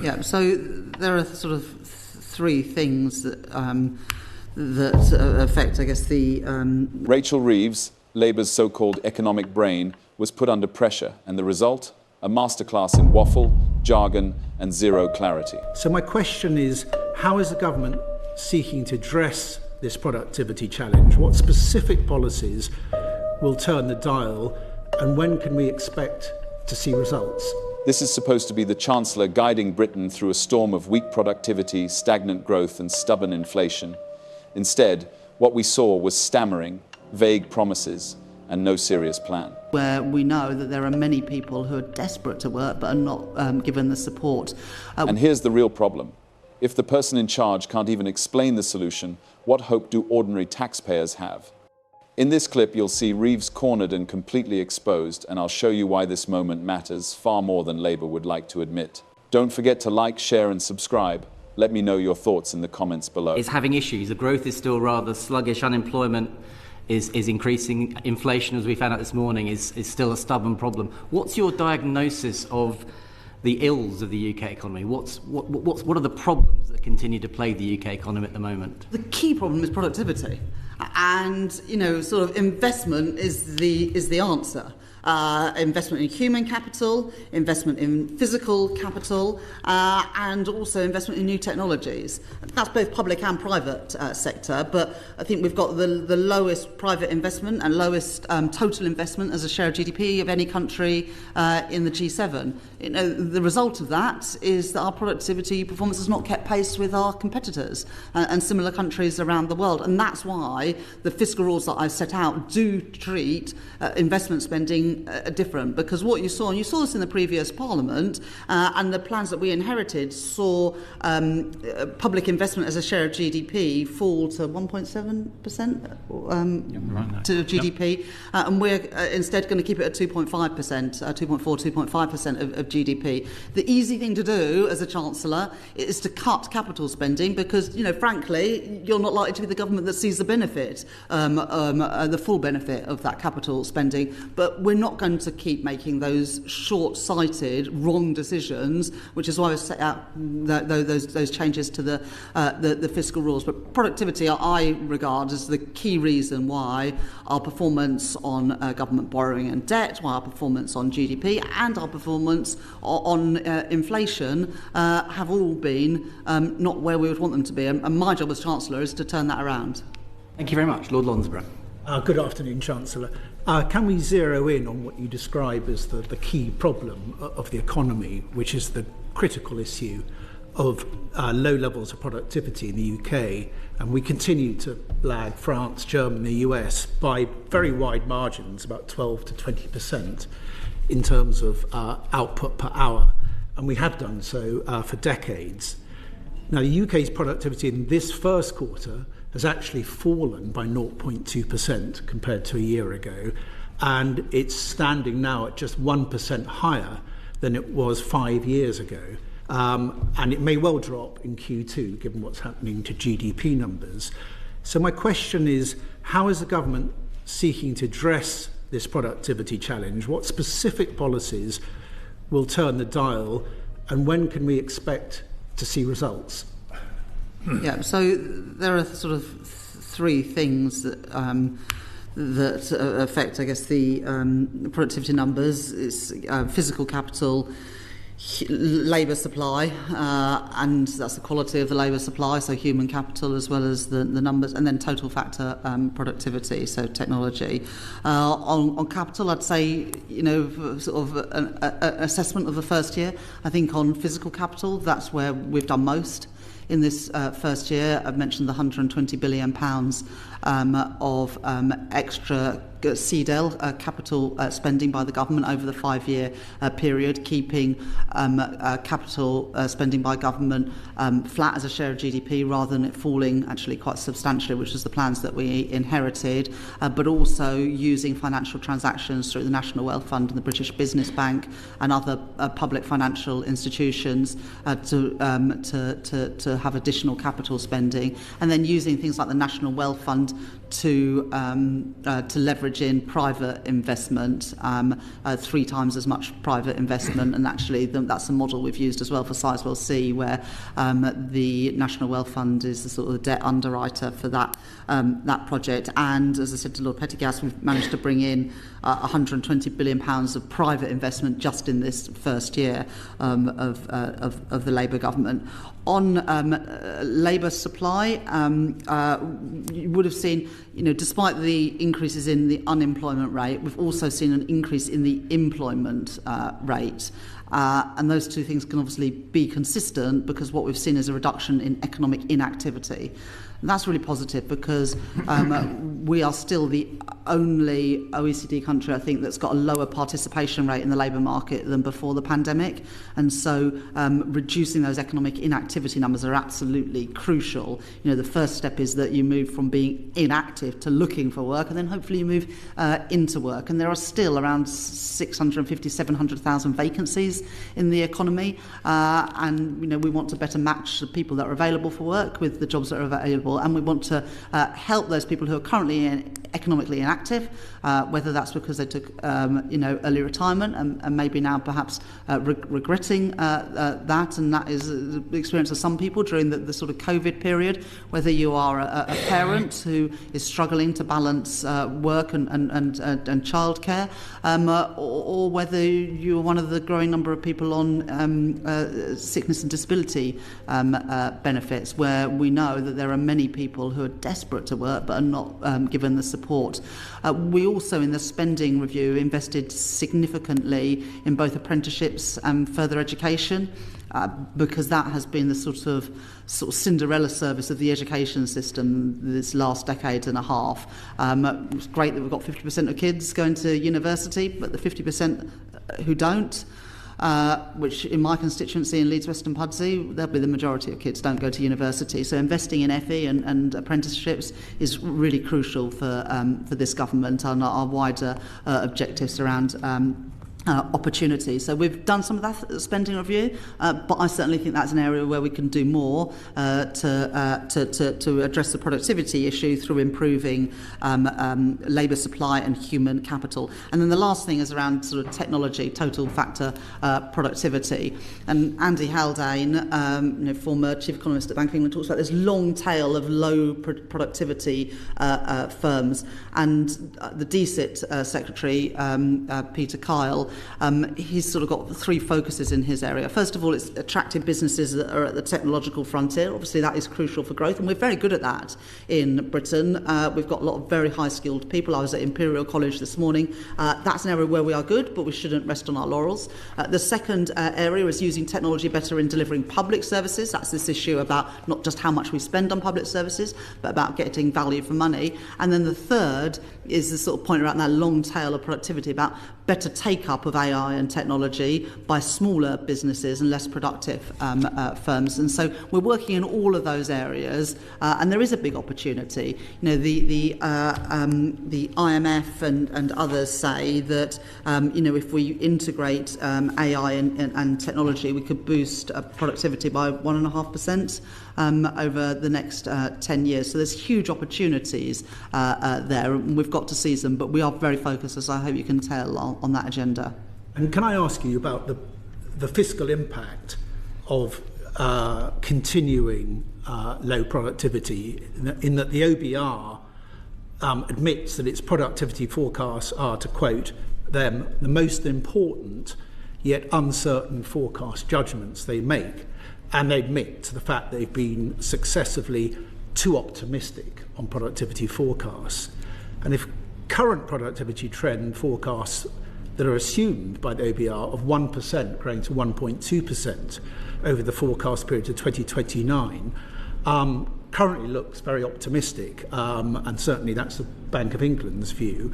Yeah, so there are sort of three things that affect, I guess, the... Rachel Reeves, Labour's so-called economic brain, was put under pressure, and the result? A masterclass in waffle, jargon and zero clarity. So my question is, how is the government seeking to address this productivity challenge? What specific policies will turn the dial, and when can we expect to see results? This is supposed to be the Chancellor guiding Britain through a storm of weak productivity, stagnant growth and stubborn inflation. Instead, what we saw was stammering, vague promises and no serious plan. Where we know that there are many people who are desperate to work but are not given the support. And here's the real problem. If the person in charge can't even explain the solution, what hope do ordinary taxpayers have? In this clip, you'll see Reeves cornered and completely exposed, and I'll show you why this moment matters far more than Labour would like to admit. Don't forget to like, share and subscribe. Let me know your thoughts in the comments below. It's having issues. The growth is still rather sluggish. Unemployment is increasing. Inflation, as we found out this morning, is still a stubborn problem. What's your diagnosis of the ills of the UK economy? What are the problems that continue to plague the UK economy at the moment? The key problem is productivity, and sort of investment is the answer. Investment in human capital, investment in physical capital, and also investment in new technologies. That's both public and private sector, but I think we've got the lowest private investment and lowest total investment as a share of GDP of any country in the G7. The result of that is that our productivity performance has not kept pace with our competitors and similar countries around the world, and that's why the fiscal rules that I've set out do treat investment spending different, because what you saw, and you saw this in the previous Parliament, and the plans that we inherited saw public investment as a share of GDP fall to 1.7% to GDP, and we're instead going to keep it at 2.5%, 2.5% of GDP. The easy thing to do as a Chancellor is to cut capital spending because, frankly, you're not likely to be the government that sees the benefit, the full benefit of that capital spending, but we're not going to keep making those short-sighted, wrong decisions, which is why I've set out those changes to the fiscal rules. But productivity, I regard as the key reason why our performance on government borrowing and debt, why our performance on GDP and our performance on inflation have all been not where we would want them to be. And my job as Chancellor is to turn that around. Thank you very much. Lord Lonsborough. Good afternoon, Chancellor. Can we zero in on what you describe as the key problem of the economy, which is the critical issue of low levels of productivity in the UK? And we continue to lag France, Germany, the US by very wide margins, about 12 to 20% in terms of output per hour. And we have done so for decades. Now, the UK's productivity in this first quarter has actually fallen by 0.2% compared to a year ago, and it's standing now at just 1% higher than it was 5 years ago. And it may well drop in Q2, given what's happening to GDP numbers. So my question is, how is the government seeking to address this productivity challenge? What specific policies will turn the dial, and when can we expect to see results? Yeah, so there are sort of three things that affect, I guess, the productivity numbers. It's physical capital, labour supply, and that's the quality of the labour supply, so human capital as well as the numbers, and then total factor productivity, so technology. On capital, I'd say, sort of an assessment of the first year. I think on physical capital, that's where we've done most. In this first year, I've mentioned the £120 billion of extra CDEL capital spending by the government over the 5-year period, keeping capital spending by government flat as a share of GDP rather than it falling actually quite substantially, which was the plans that we inherited, but also using financial transactions through the National Wealth Fund and the British Business Bank and other public financial institutions to have additional capital spending, and then using things like the National Wealth Fund to leverage in private investment, 3 times as much private investment, and actually that's a model we've used as well for Sizewell C, where the National Wealth Fund is the sort of debt underwriter for that project. And as I said to Lord Pettigas, we've managed to bring in £120 billion of private investment just in this first year of the Labour government. On labour supply, you would have seen, despite the increases in the unemployment rate, we've also seen an increase in the employment rate. And those two things can obviously be consistent, because what we've seen is a reduction in economic inactivity. And that's really positive, because we are still the only OECD country, I think, that's got a lower participation rate in the labour market than before the pandemic. And so reducing those economic inactivity numbers are absolutely crucial. The first step is that you move from being inactive to looking for work, and then hopefully you move into work. And there are still around 650, 700,000 vacancies in the economy. And, we want to better match the people that are available for work with the jobs that are available. And we want to help those people who are currently economically inactive, whether that's because they took early retirement and maybe now perhaps regretting that, and that is the experience of some people during the sort of COVID period, whether you are a parent who is struggling to balance work and childcare, or whether you're one of the growing number of people on sickness and disability benefits, where we know that there are many people who are desperate to work but are not given the support. We also, in the spending review, invested significantly in both apprenticeships and further education, because that has been the sort of Cinderella service of the education system this last decade and a half. It's great that we've got 50% of kids going to university, but the 50% who don't, which in my constituency in Leeds Western Pudsey, there'll be the majority of kids don't go to university. So investing in FE and apprenticeships is really crucial for this government and our wider objectives around opportunity. So we've done some of that spending review, but I certainly think that's an area where we can do more to address the productivity issue through improving labour supply and human capital. And then the last thing is around sort of technology, total factor productivity. And Andy Haldane, former chief economist at Bank of England, talks about this long tail of low productivity firms. And the DSIT secretary, Peter Kyle, he's sort of got 3 focuses in his area. First of all, it's attractive businesses that are at the technological frontier. Obviously, that is crucial for growth, and we're very good at that in Britain. We've got a lot of very high-skilled people. I was at Imperial College this morning. That's an area where we are good, but we shouldn't rest on our laurels. The second area is using technology better in delivering public services. That's this issue about not just how much we spend on public services, but about getting value for money. And then the third is the sort of point around that long tail of productivity, about better take-up of AI and technology by smaller businesses and less productive firms. And so we're working in all of those areas, and there is a big opportunity. The IMF and others say that if we integrate AI and technology, we could boost productivity by 1.5% over the next 10 years. So there's huge opportunities there, and we've got to seize them, but we are very focused, as I hope you can tell, on that agenda. And can I ask you about the fiscal impact of continuing low productivity, in that the OBR admits that its productivity forecasts are, to quote them, the most important yet uncertain forecast judgments they make. And they admit to the fact they've been successively too optimistic on productivity forecasts. And if current productivity trend forecasts that are assumed by the OBR of 1% growing to 1.2% over the forecast period to 2029 currently looks very optimistic, and certainly that's the Bank of England's view.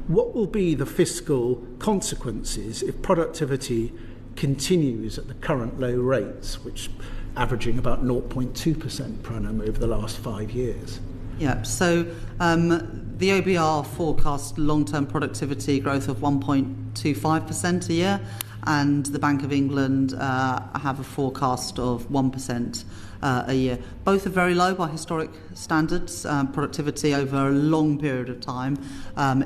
What will be the fiscal consequences if productivity continues at the current low rates, which averaging about 0.2% per annum over the last 5 years? Yeah, so the OBR forecast long-term productivity growth of 1.25% a year, and the Bank of England have a forecast of 1% a year. Both are very low by historic standards. Productivity over a long period of time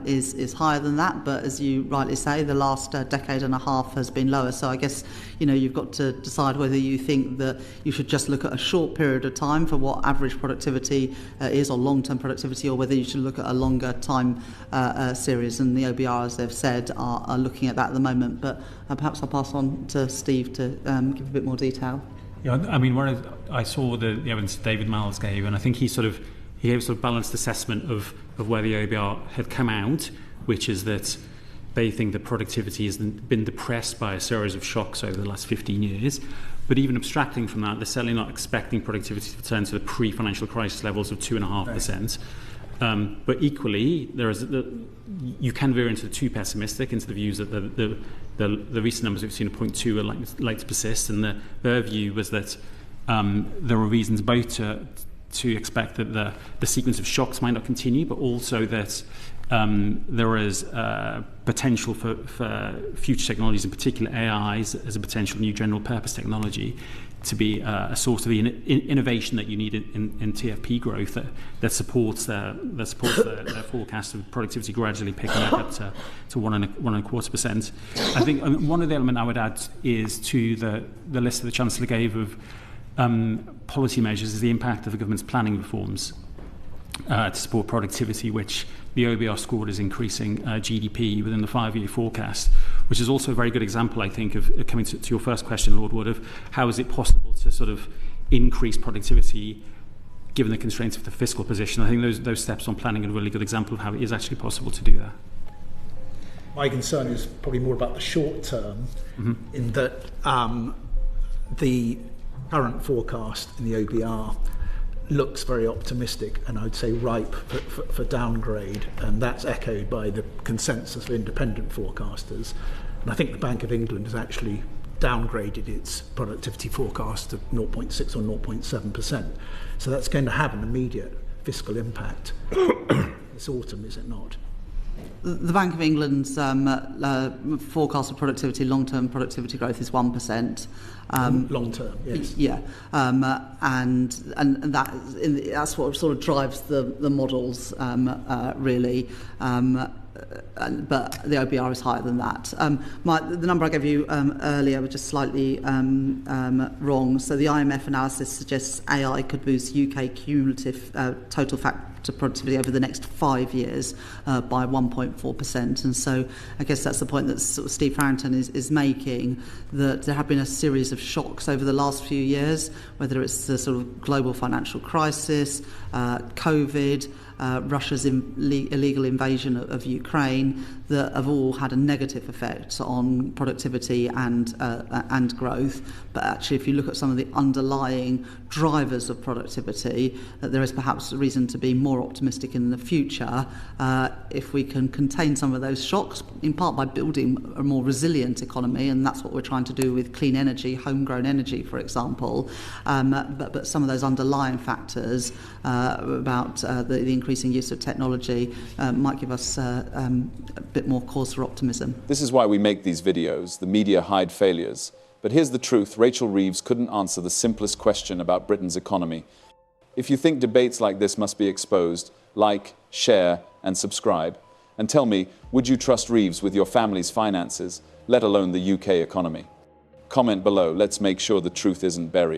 is higher than that, but as you rightly say, the last decade and a half has been lower. So I guess, you've got to decide whether you think that you should just look at a short period of time for what average productivity is, or long-term productivity, or whether you should look at a longer time series. And the OBR, as they've said, are looking at that at the moment. But perhaps I'll pass on to Steve to give a bit more detail. Yeah, I mean, I saw the evidence David Miles gave, and I think he gave a sort of balanced assessment of where the OBR had come out, which is that they think that productivity has been depressed by a series of shocks over the last 15 years. But even abstracting from that, they're certainly not expecting productivity to return to the pre-financial crisis levels of 2.5%. But equally, you can veer into the too pessimistic, into the views that the recent numbers we've seen at 0.2 are likely to persist, and their view was that there were reasons both to expect that the sequence of shocks might not continue, but also that there is potential for future technologies, in particular AI as a potential new general purpose technology, to be a source of the innovation that you need in TFP growth that supports their forecast of productivity gradually picking back up to 1.25%. I think one of the elements I would add is to the list that the Chancellor gave of policy measures is the impact of the government's planning reforms to support productivity, which the OBR scored as increasing GDP within the 5-year forecast, which is also a very good example, I think, of coming to your first question, Lord Wood, of how is it possible to sort of increase productivity given the constraints of the fiscal position. I think those steps on planning are a really good example of how it is actually possible to do that. My concern is probably more about the short term, in that the current forecast in the OBR looks very optimistic, and I'd say ripe for downgrade, and that's echoed by the consensus of independent forecasters. And I think the Bank of England has actually downgraded its productivity forecast to 0.6 or 0.7%. So that's going to have an immediate fiscal impact this autumn, is it not? The Bank of England's forecast of productivity, long-term productivity growth, is 1%. Long term, yes. Yeah, and that's what sort of drives the models, really. But the OBR is higher than that. The number I gave you earlier was just slightly wrong. So the IMF analysis suggests AI could boost UK cumulative total factor productivity over the next 5 years by 1.4%. And so I guess that's the point that sort of Steve Farrington is making, that there have been a series of shocks over the last few years, whether it's the sort of global financial crisis, COVID, Russia's illegal invasion of Ukraine, that have all had a negative effect on productivity and growth. But actually, if you look at some of the underlying drivers of productivity, there is perhaps a reason to be more optimistic in the future if we can contain some of those shocks, in part by building a more resilient economy, and that's what we're trying to do with clean energy, homegrown energy, for example. But some of those underlying factors about the increasing use of technology might give us a bit more cause for optimism. This is why we make these videos. The media hide failures. But here's the truth. Rachel Reeves couldn't answer the simplest question about Britain's economy. If you think debates like this must be exposed, like, share, and subscribe. And tell me, would you trust Reeves with your family's finances, let alone the UK economy? Comment below. Let's make sure the truth isn't buried.